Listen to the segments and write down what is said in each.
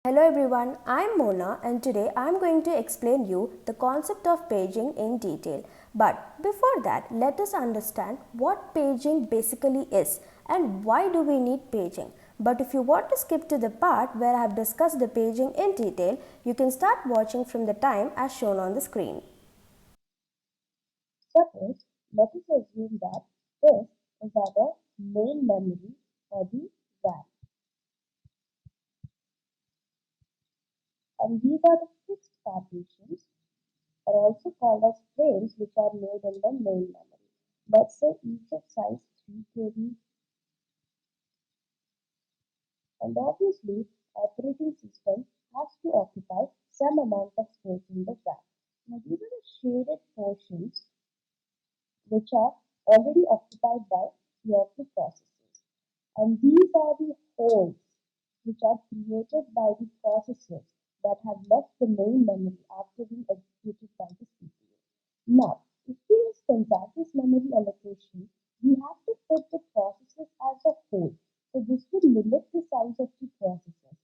Hello everyone, I'm Mona and today I'm going to explain you the concept of paging in detail. But before that, let us understand what paging basically is and why do we need paging. But if you want to skip to the part where I have discussed the paging in detail, you can start watching from the time as shown on the screen. Suppose, let us assume that this is our main memory or the RAM, and these are the fixed partitions, are also called as frames, which are made in the main memory. Let's say each of size 3 KB, and obviously operating system has to occupy some amount of space in the RAM. Now these are the shaded portions which are already occupied by few of the processes. And these are the holes which are created by the processes that have left the main memory after being executed by the CPU. Now, if we use contiguous memory allocation, we have to put the processes as a whole. So this would limit the size of the processes.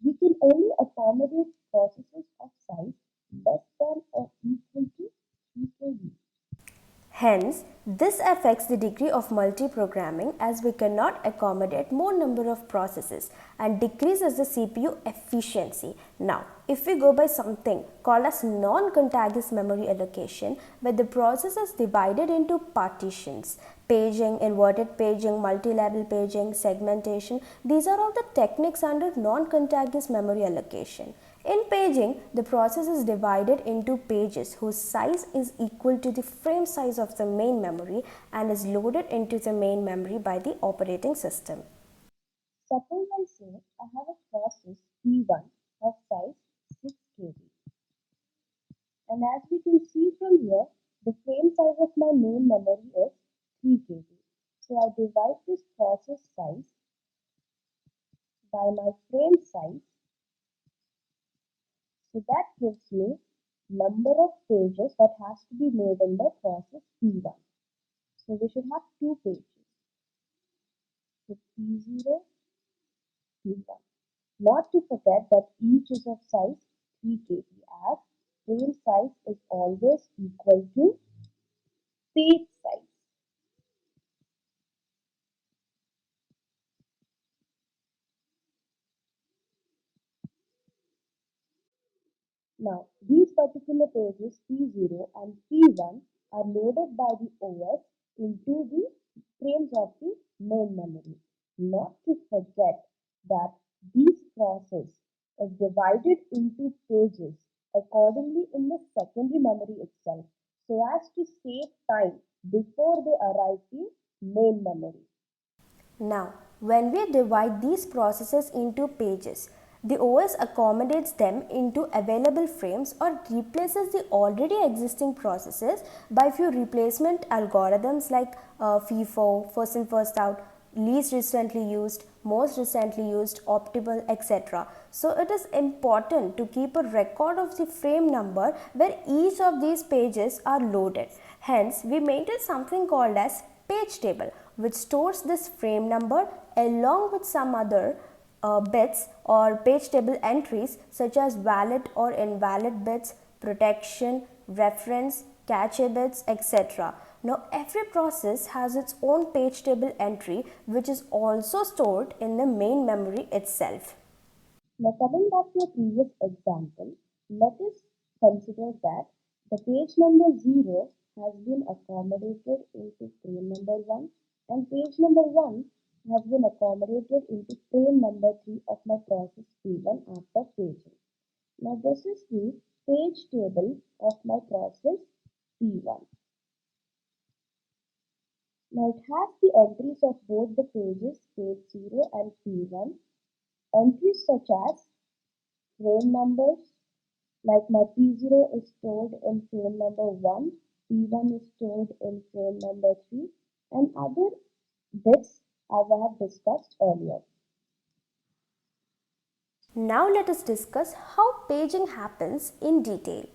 We can only accommodate processes of size less than or equal to 3 KB. Hence, this affects the degree of multi-programming as we cannot accommodate more number of processes and decreases the CPU efficiency. Now, if we go by something called as non-contiguous memory allocation, where the process is divided into partitions, paging, inverted paging, multi-level paging, segmentation, these are all the techniques under non-contiguous memory allocation. In paging, the process is divided into pages whose size is equal to the frame size of the main memory and is loaded into the main memory by the operating system. Suppose I say I have a process P1 of size 6 KB, and as we can see from here, the frame size of my main memory is 3 KB. So I divide this process size by my frame size, so that gives me number of pages that has to be made in the process P1. So we should have two pages, so P0, P1. Not to forget that each is of size 3 KB, as frame size is always equal to page size. Now, these particular pages P0 and P1 are loaded by the OS into the frames of the main memory. Not to forget that this process is divided into pages accordingly in the secondary memory itself, so as to save time before they arrive the main memory. Now, when we divide these processes into pages, the OS accommodates them into available frames or replaces the already existing processes by few replacement algorithms like FIFO, first in first out, least recently used, most recently used, optimal, etc. So it is important to keep a record of the frame number where each of these pages are loaded. Hence, we maintain something called as page table, which stores this frame number along with some other bits or page table entries such as valid or invalid bits, protection, reference, cache bits, etc. Now, every process has its own page table entry which is also stored in the main memory itself. Now, coming back to a previous example, let us consider that the page number 0 has been accommodated into frame number 1, and page number 1 has been accommodated into frame number 3 of my process P1 after paging. Now, this is the page table of my process P1. Now, it has the entries of both the pages, page 0 and P1, entries such as frame numbers, like my P0 is stored in frame number 1, P1 is stored in frame number 3, and other bits as I have discussed earlier. Now let us discuss how paging happens in detail.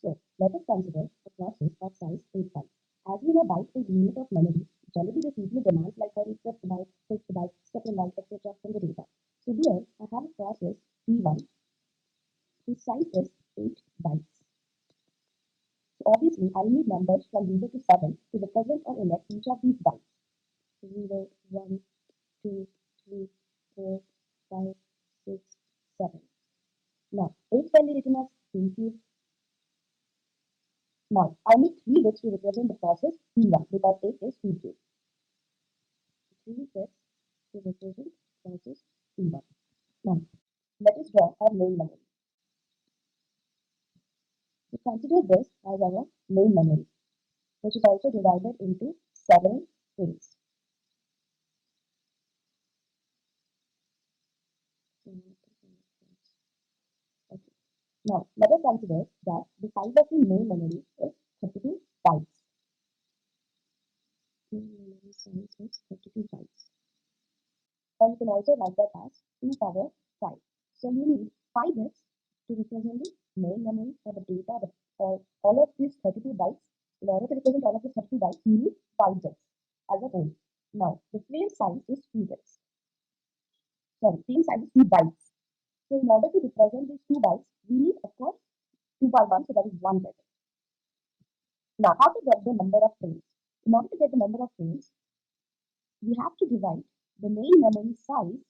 So let us consider a process of size 8 bytes. As we know, byte is unit of memory. Generally, the CPU demands like a fifth byte, sixth byte, second byte, etc. from the data. So here I have a process P1 whose size is 8 bytes. So obviously, I need numbers from 0 to 7 to represent or elect each of these bytes. 0, 1, 2, 3, 4, 5, 6, 7. Now, 8 can be written as 3 cube. Now, I need 3 bits to represent the process P1 because 8 is 2 cube. 3 bits to represent process P1. Now, let us draw our main memory. We consider this as our main memory, which is also divided into 7 frames. Okay. Now, let us consider that the size of the main memory is 32 bytes. Main memory size is 32 bytes. And you can also write that as 2 power 5. So you need 5 bits to represent the main memory or the data for all of these 32 bytes. In order to represent all of these 32 bytes, you need 5 bits as a whole. Now, the frame size is 2 bits. Sorry, frame size is 2 bytes. So in order to represent these 2 bytes, we need, of course, 2 by 1, so that is 1 bit. Now, how to get the number of frames? In order to get the number of frames, we have to divide the main memory size,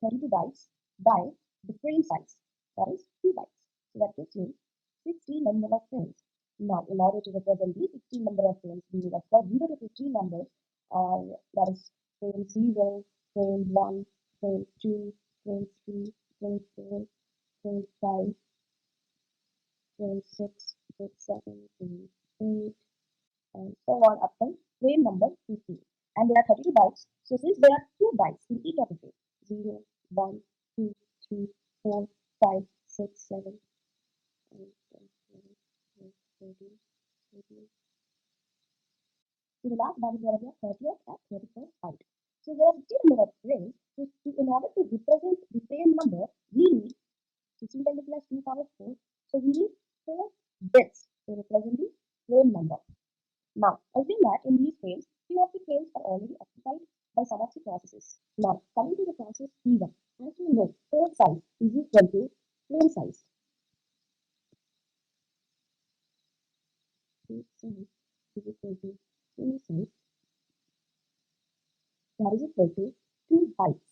32 bytes, by the frame size, that is 2 bytes. So that gives me 16 number of frames. Now, in order to represent these 16 number of frames, we will of course 0 to 15 numbers, that is frame 0, frame 1, frame 2, frame 3, frame 4, frame 5, frame 6, frame 7, frame 8, and so on up to frame number 50. And there are 32 bytes. So since there are 2 bytes in each of the frames, 0, 1, 2, 3, 4, 5, 6, 7, 8, 9, 10, 11, 12, 13, 14. So the last byte is going to be a 30th and 31st byte. So there are 50 number of frames. So in order to represent the frame number, we need 16 times plus 2 power 4. So we need 4 bits to represent the frame number. Now, assume that in these frames, few of the frames are already occupied by some of the processes. Now, coming to the process P1, as we know, frame size is equal to frame size. Frame size is equal to frame size, that is equal to 2 bytes.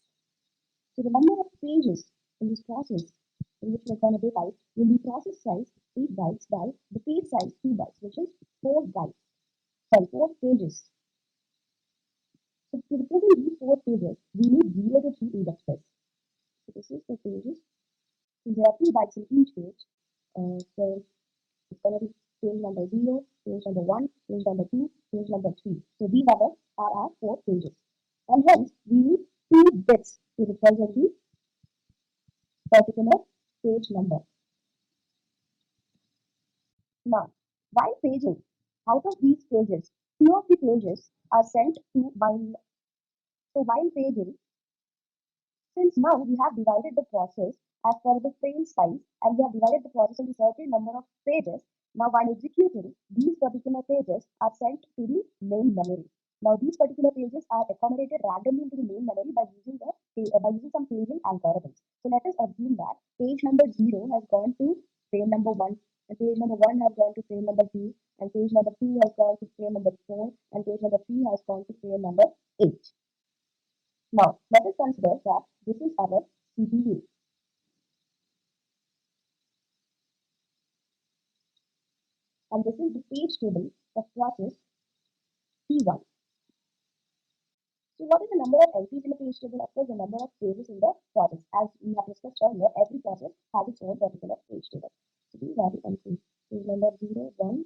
So the number of pages in this process in which we're going to divide will be process size 8 bytes by the page size 2 bytes, which is 4 bytes. Sorry, 4 pages. So to represent these 4 pages, we need 0 to 3 indexes. So this is the pages. So there are 2 bytes in each page. So it's going to be page number 0, page number 1, page number 2, page number 3. So these are our 4 pages. And hence, we need 2 bits to represent the particular page number. Now, while paging, out of these pages, few of the pages are sent to while. So while paging, since now we have divided the process as per the frame size and we have divided the process into certain number of pages, now while executing, these particular pages are sent to the main memory. Now these particular pages are accommodated randomly into the main memory by using some paging algorithms. So let us assume that page number 0 has gone to frame number 1, and page number 1 has gone to frame number 2, and page number 2 has gone to frame number 4, and page number 3 has gone to frame number 8. Now, let us consider that this is our CPU. And this is the page table of process P1. So what is the number of entries in the page table? Of course, the number of pages in the process. As we have discussed earlier, every process has its own particular page table. So these are the entries. Page number 0, 1,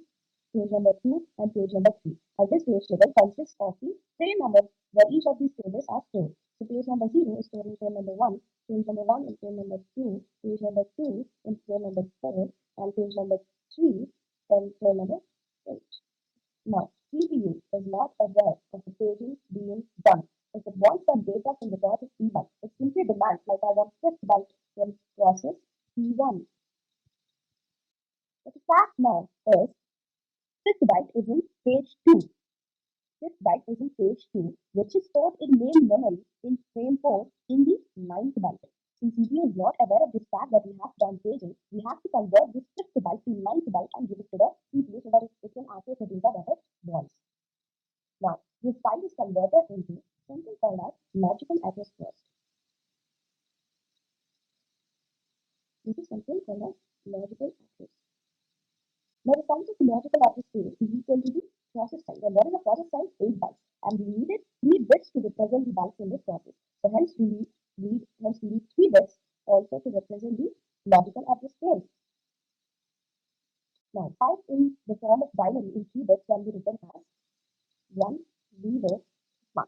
page number 2, and page number 3. And this page table consists of the frame numbers where each of these pages are stored. So page number 0 is stored in frame number 1, page number 1 in frame number 2, page number 2 in frame number 4, and page number 3 in frame number 8. Now, CPU is not aware of the paging being done. If it wants some data from the process P1, it simply demands, like I want fifth byte from process P1. But if fact now is fifth byte is in page 2. Fifth byte is in page 2, which is stored in main memory in frame 4 in the ninth byte. Since CPU is not aware of this fact that we have done paging, we have to convert this fifth byte to ninth byte and give it to the CPU so that it can access the data that it wants. Now, this file is converted into something called as logical address first. This is something called as logical address. Now, the size of the logical address space is equal to the process size. And what is the process size? 8 bytes. And we needed 3 bits to represent the bytes in this process. So hence we need 3 bits also to represent the logical address space. Now, type in the form of binary in 3 bits can be written as 1, 0, 1.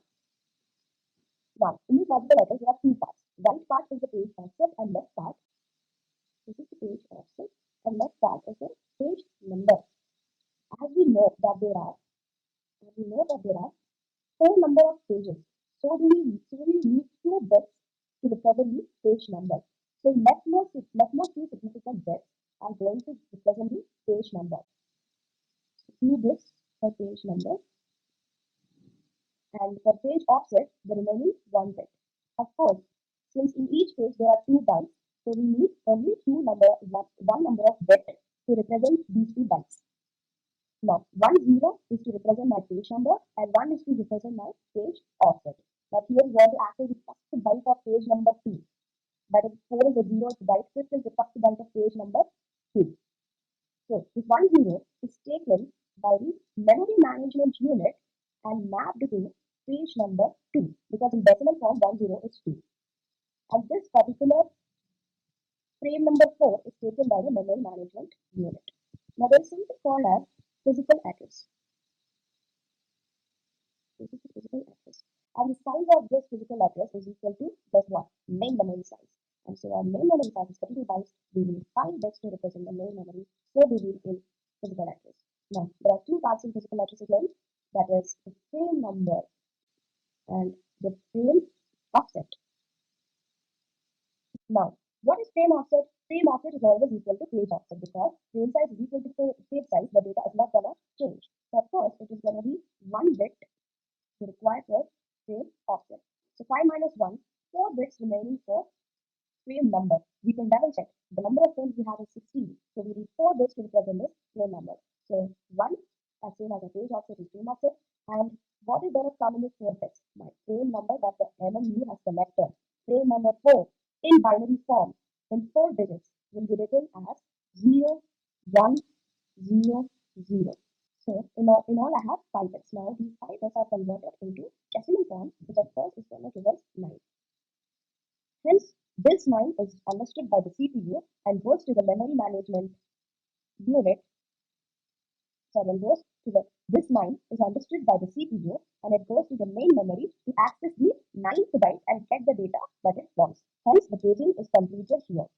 Now, in this logical address, there are two parts. Right part is the page offset and left part, this is the page offset, and left part is the page number. As we know that there are four number of pages. So we need 2 bits to represent the page number. So leftmost two significant bits are going to represent the page number. 2 bits for page number, and for page offset, the remaining 1 bit. Of course, since in each page there are 2 bytes, so we need only one number of bits to represent these 2 bytes. Now, 0 is to represent my page number and 1 is to represent my page offset. Now, here we want to access the first byte of page number 2. That is 4 is the 0th byte, 5th is the first byte of page number 2. So, this 10 is taken by the memory management unit and mapped to page number 2, because in decimal form 10 is 2. And this particular frame number 4 is taken by the memory management unit. Now, there is something called as physical address. This is the physical address. And the size of this physical address is equal to this one, main memory size. And so our main memory size is 32 bytes. We need 5 bits to represent the main memory. So we need in physical address. Now, there are two parts in physical address again. That is the frame number and the frame offset. Now, what is frame offset? Frame offset is always equal to page offset, because frame size is equal to page size. The data is not going to change. So, of course, it is going to be 1 bit required for frame offset. So 5 minus 1, 4 bits remaining for frame number. We can double check. The number of frames we have is 16. So we need 4 bits to represent this frame number. So 1 as same as a page offset is frame offset. And what is going to come in this 4 bits? My frame number that the MMU has selected. Frame number 4 in binary form in 4 digits will be written as 0, 1, 0, 0. So in all I have 5 bits. Now these 5 bits are converted into decimal form, which of course is going to give us 9. Hence, this 9 is understood by the CPU and goes to the memory management unit. This 9 is understood by the CPU and it goes to the main memory to access the 9th byte and get the data that it wants. Hence, the paging is completed here.